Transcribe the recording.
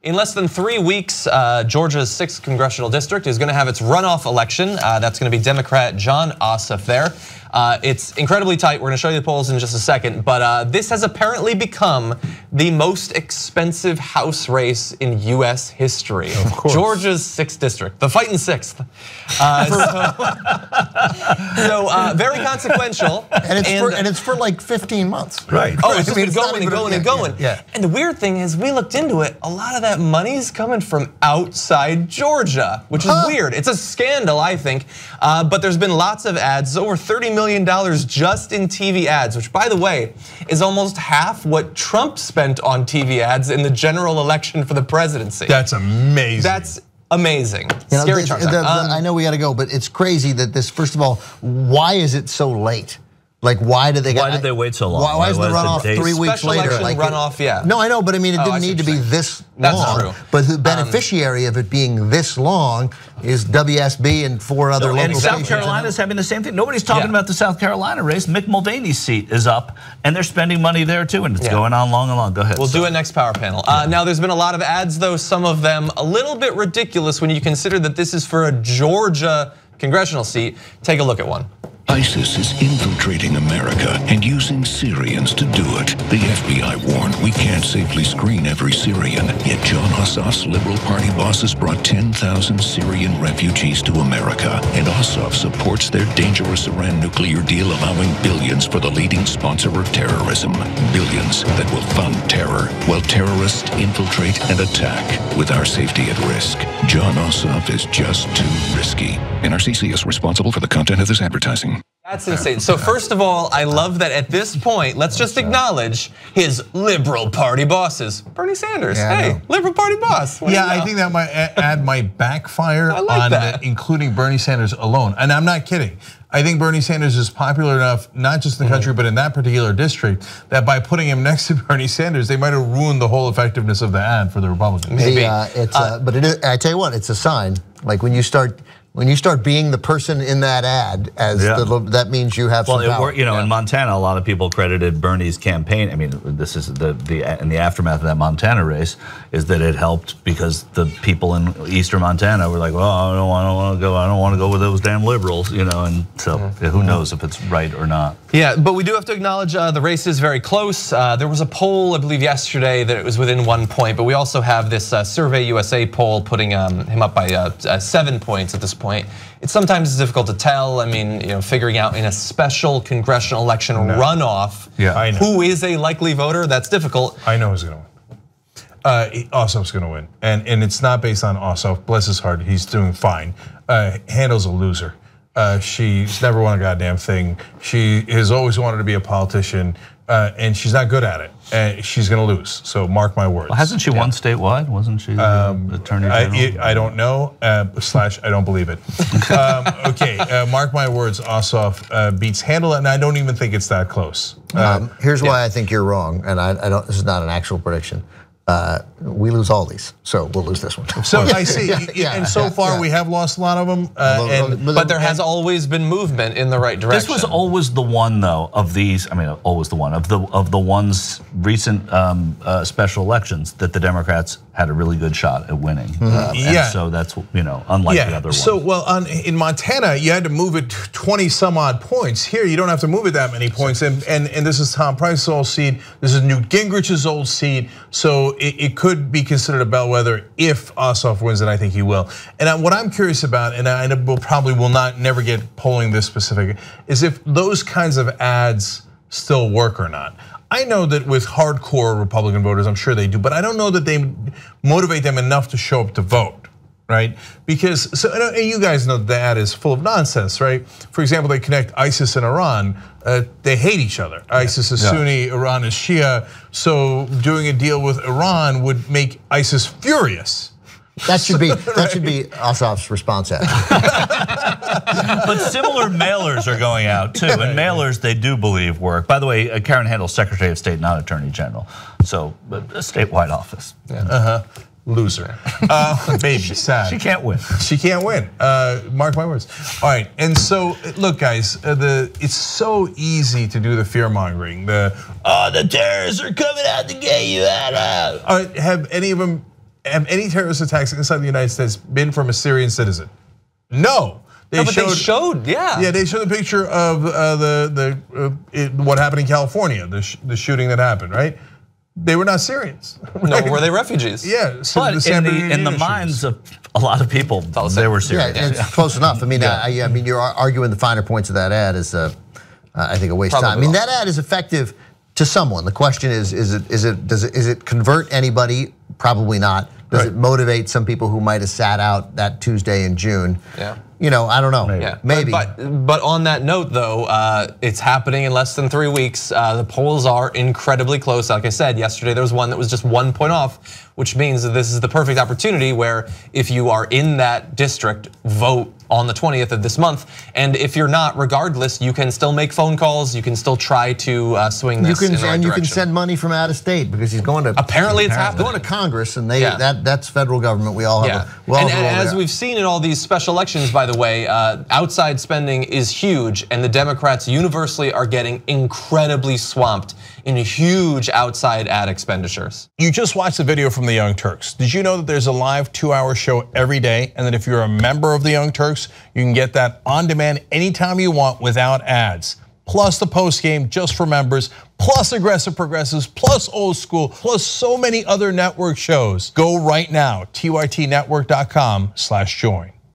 In less than 3 weeks, Georgia's 6th congressional district is going to have its runoff election. That's going to be Democrat Jon Ossoff there. It's incredibly tight. We're going to show you the polls in just a second, but this has apparently become the most expensive House race in US history. Of course. Georgia's 6th district, the fighting 6th. So very consequential. And it's for like 15 months. Right. Oh, it's just been going and going and going. Yeah. And the weird thing is, we looked into it, a lot of that money's coming from outside Georgia, which is weird. It's a scandal, I think. But there's been lots of ads, over $30 million just in TV ads, which, by the way, is almost half what Trump spent on TV ads in the general election for the presidency. That's amazing. That's amazing. You know, Scary chart. I know we got to go, but it's crazy that this. First of all, why is it so late? Like, why did they wait so long? Why is the runoff 3 weeks Special later? election runoff, yeah. No, I know, but I mean, it didn't need to be this long. That's true. But the beneficiary of it being this long is WSB and 4 other local and stations. South Carolina's having the same thing. Nobody's talking about the South Carolina race. Mick Mulvaney's seat is up, and they're spending money there too, and it's going on long and long. Go ahead. We'll do it next power panel. Now, there's been a lot of ads, though, some of them a little bit ridiculous when you consider that this is for a Georgia congressional seat. Take a look at one. ISIS is infiltrating America and using Syrians to do it. The FBI warned we can't safely screen every Syrian, yet Jon Ossoff's Liberal Party bosses brought 10,000 Syrian refugees to America, and Ossoff supports their dangerous Iran nuclear deal, allowing billions for the leading sponsor of terrorism. Billions that will fund terror, while terrorists infiltrate and attack with our safety at risk. Jon Ossoff is just too risky. NRCC is responsible for the content of this advertising. That's insane. So first of all, I love that at this point, let's just acknowledge his Liberal Party bosses. Bernie Sanders, hey, Liberal Party boss. Yeah, I think that ad might backfire on including Bernie Sanders alone. And I'm not kidding. I think Bernie Sanders is popular enough, not just in the country, but in that particular district, that by putting him next to Bernie Sanders, they might have ruined the whole effectiveness of the ad for the Republicans. Maybe. But it is, I tell you what, it's a sign. Like when you start being the person in that ad, that means you have some power. You know, in Montana, a lot of people credited Bernie's campaign. I mean, this is in the aftermath of that Montana race, is that it helped because the people in eastern Montana were like, well, I don't want to go with those damn liberals, you know, and so who knows if it's right or not. Yeah, but we do have to acknowledge the race is very close. There was a poll, I believe, yesterday that it was within 1 point, but we also have this Survey USA poll putting him up by 7 points at this point. It's sometimes difficult to tell. I mean, you know, figuring out in a special congressional election runoff who is a likely voter, that's difficult. I know who's going to win. Ossoff's going to win, and it's not based on Ossoff. Bless his heart, he's doing fine. Handel's a loser. She's never won a goddamn thing. She has always wanted to be a politician, and she's not good at it. She's going to lose. So mark my words. Well, hasn't she won statewide? Wasn't she the attorney general? I don't know. I don't believe it. Okay, mark my words. Ossoff beats Handel, and I don't even think it's that close. Here's why I think you're wrong, and I don't. This is not an actual prediction. We lose all these, so we'll lose this one. So I see, and so far we have lost a lot of them. But there has always been movement in the right direction. This was always the one, though, of these. I mean, always the one of the ones recent special elections that the Democrats had a really good shot at winning. And so that's unlike the other ones. So in Montana, you had to move it 20 some odd points. Here, you don't have to move it that many points. And this is Tom Price's old seat. This is Newt Gingrich's old seat. So it could be considered a bellwether if Ossoff wins, and I think he will. And what I'm curious about, and I probably will never get polling this specific, is if those kinds of ads still work or not. I know that with hardcore Republican voters, I'm sure they do, but I don't know that they motivate them enough to show up to vote, right? Because, and you guys know the ad is full of nonsense, right? For example, they connect ISIS and Iran. They hate each other. ISIS is Sunni, Iran is Shia. So doing a deal with Iran would make ISIS furious. That should be Ossoff's response ad. But similar mailers are going out too, and mailers they do believe work. By the way, Karen Handel, Secretary of State, not Attorney General, so a statewide office. Loser, baby, sad. She can't win. She can't win. Mark my words. All right, and so look, guys, it's so easy to do the fear mongering. The terrorists are coming out to get you out. Have any of them have any terrorist attacks inside the United States been from a Syrian citizen? No. They showed, yeah. Yeah, they showed the picture of what happened in California, the shooting that happened, right? They were not Syrians. Nor were they refugees. Yeah, so but in the minds of a lot of people, they were Syrians. Yeah, it's close enough. I mean, I mean, you're arguing the finer points of that ad is, I think, a waste of time. I mean, that ad is effective to someone. The question is it convert anybody? Probably not. Does it motivate some people who might have sat out that Tuesday in June? Yeah. You know, I don't know. Maybe. But on that note, though, it's happening in less than 3 weeks. The polls are incredibly close. Like I said, yesterday there was one that was just 1 point off, which means that this is the perfect opportunity where if you are in that district, vote on the 20th of this month. And if you're not, regardless, you can still make phone calls. You can still try to swing this in the right direction. You can send money from out of state because he's going to. Apparently, it's happening. Going to Congress, and that's federal government. We all have. And as we've seen in all these special elections, by the way, outside spending is huge, and the Democrats universally are getting incredibly swamped in huge outside ad expenditures. You just watched the video from the Young Turks. Did you know that there's a live 2-hour show every day, and that if you're a member of the Young Turks, you can get that on demand anytime you want without ads? Plus the post game just for members, plus Aggressive Progressives, plus Old School, plus so many other network shows. Go right now, tytnetwork.com/join.